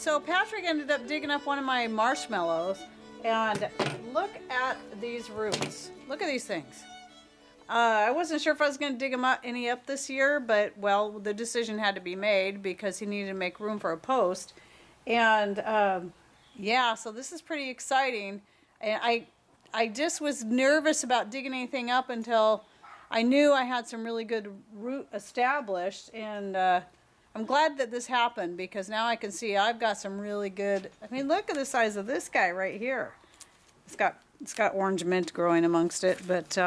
So Patrick ended up digging up one of my marshmallows, and look at these roots. Look at these things. I wasn't sure if I was going to dig them up this year, but well, the decision had to be made because he needed to make room for a post. And yeah, so this is pretty exciting. And I just was nervous about digging anything up until I knew I had some really good root established, and I'm glad that this happened because now I can see I've got some really good. I mean, look at the size of this guy right here. It's got orange mint growing amongst it, but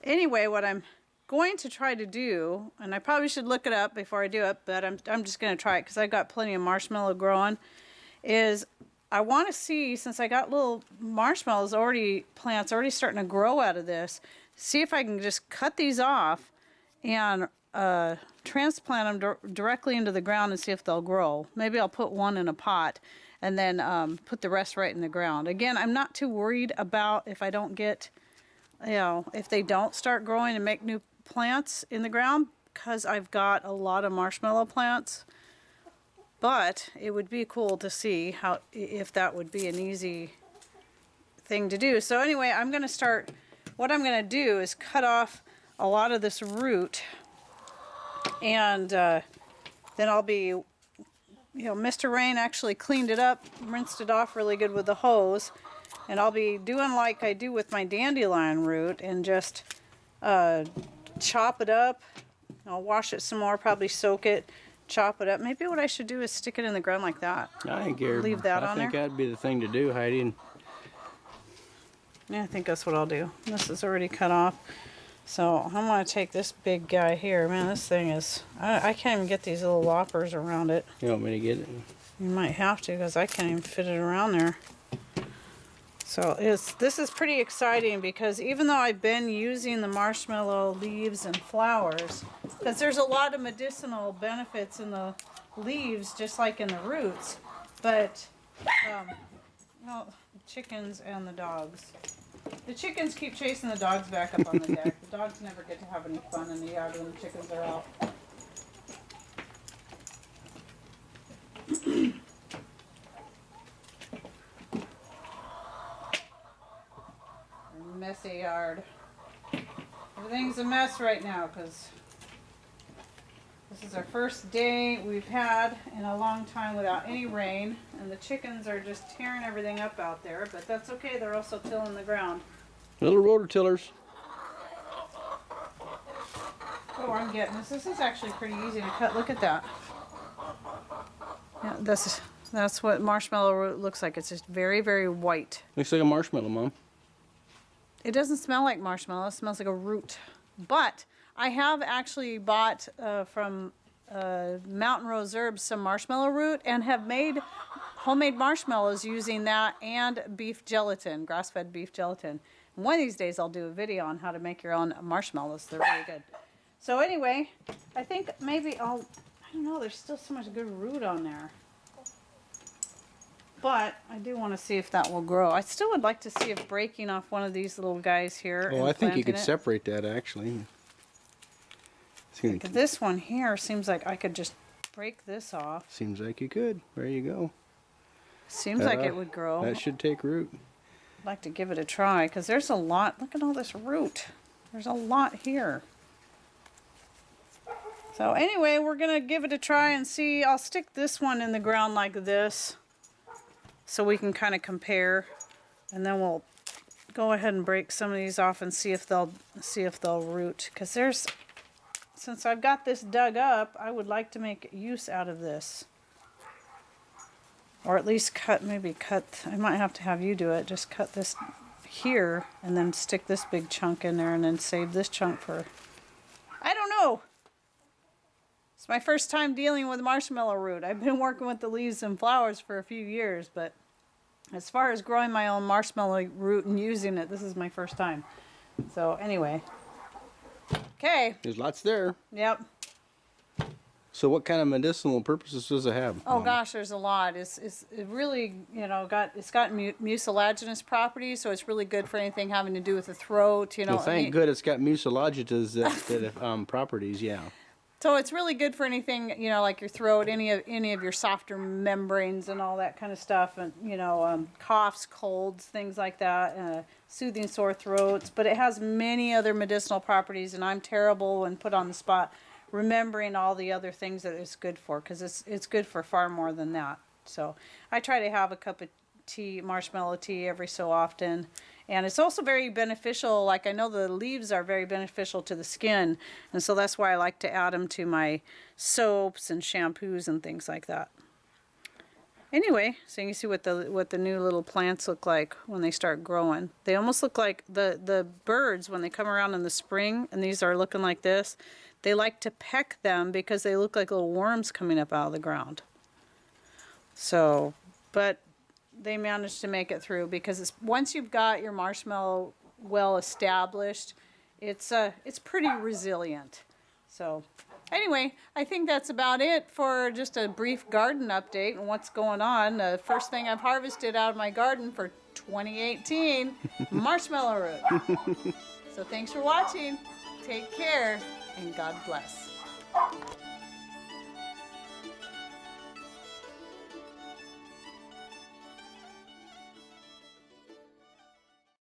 anyway, what I'm going to try to do, and I probably should look it up before I do it, but I'm just going to try it because I've got plenty of marshmallow growing, is I want to see, since I got little marshmallows plants already starting to grow out of this, see if I can just cut these off and transplant them directly into the ground and see if they'll grow. Maybe I'll put one in a pot and then put the rest right in the ground. Again, I'm not too worried about if I don't get, if they don't start growing and make new plants in the ground, because I've got a lot of marshmallow plants. But it would be cool to see if that would be an easy thing to do. So anyway, what I'm going to do is cut off a lot of this root, and then I'll be, Mr. Rain actually cleaned it up, rinsed it off really good with the hose, and I'll be doing like I do with my dandelion root and just chop it up. I'll wash it some more, probably soak it, chop it up. Maybe what I should do is stick it in the ground like that. I think leave that on there. I think that'd be the thing to do, Heidi. Yeah, I think that's what I'll do. This is already cut off. So I'm going to take this big guy here. Man, this thing is, I can't even get these little loppers around it. You want me to get it? You might have to, because I can't even fit it around there. So this is pretty exciting, because even though I've been using the marshmallow leaves and flowers, because there's a lot of medicinal benefits in the leaves, just like in the roots, but the chickens and the dogs. The chickens keep chasing the dogs back up on the deck. The dogs never get to have any fun in the yard when the chickens are out. Messy yard. Everything's a mess right now because this is our first day we've had in a long time without any rain, and the chickens are just tearing everything up out there, but that's okay. They're also tilling the ground. Little rototillers. Oh, I'm getting this. This is actually pretty easy to cut. Look at that. Yeah, that's what marshmallow root looks like. It's just very, very white. Looks like a marshmallow, Mom. It doesn't smell like marshmallow. It smells like a root. But I have actually bought from Mountain Rose Herbs some marshmallow root and have made homemade marshmallows using that and beef gelatin, grass-fed beef gelatin. And one of these days I'll do a video on how to make your own marshmallows. They're really good. So anyway, I think maybe I don't know, there's still so much good root on there. But I do want to see if that will grow. I still would like to see if breaking off one of these little guys here. Oh, I think you could separate that actually. Like this one here seems like I could just break this off. Seems like you could. There you go. Seems like it would grow. That should take root. I'd like to give it a try because there's a lot. Look at all this root. There's a lot here. So anyway, we're going to give it a try and see. I'll stick this one in the ground like this, so we can kind of compare, and then we'll go ahead and break some of these off and see if they'll root. Because since I've got this dug up, I would like to make use out of this, or at least maybe cut. I might have to have you do it. Just cut this here, and then stick this big chunk in there, and then save this chunk for. I don't know. It's my first time dealing with marshmallow root. I've been working with the leaves and flowers for a few years, but as far as growing my own marshmallow root and using it, this is my first time. So anyway. Okay. There's lots there. Yep. So what kind of medicinal purposes does it have? Oh gosh, there's a lot. It really, it's got mucilaginous properties, so it's really good for anything having to do with the throat, Well, thank good it's got mucilaginous properties, yeah. So it's really good for anything, you know, like your throat, any of your softer membranes and all that kind of stuff, and you know, coughs, colds, things like that, soothing sore throats. But it has many other medicinal properties, and I'm terrible when put on the spot remembering all the other things that it's good for, because it's good for far more than that. So I try to have a cup of tea, marshmallow tea, every so often. And it's also very beneficial. Like, I know the leaves are very beneficial to the skin, and so that's why I like to add them to my soaps and shampoos and things like that. Anyway, so you can see what the new little plants look like when they start growing. They almost look like the birds when they come around in the spring, and these are looking like this. They like to peck them because they look like little worms coming up out of the ground. So, but they managed to make it through, because once you've got your marshmallow well established, it's pretty resilient. So anyway, I think that's about it for just a brief garden update and what's going on. The first thing I've harvested out of my garden for 2018, marshmallow root. So thanks for watching. Take care, and God bless.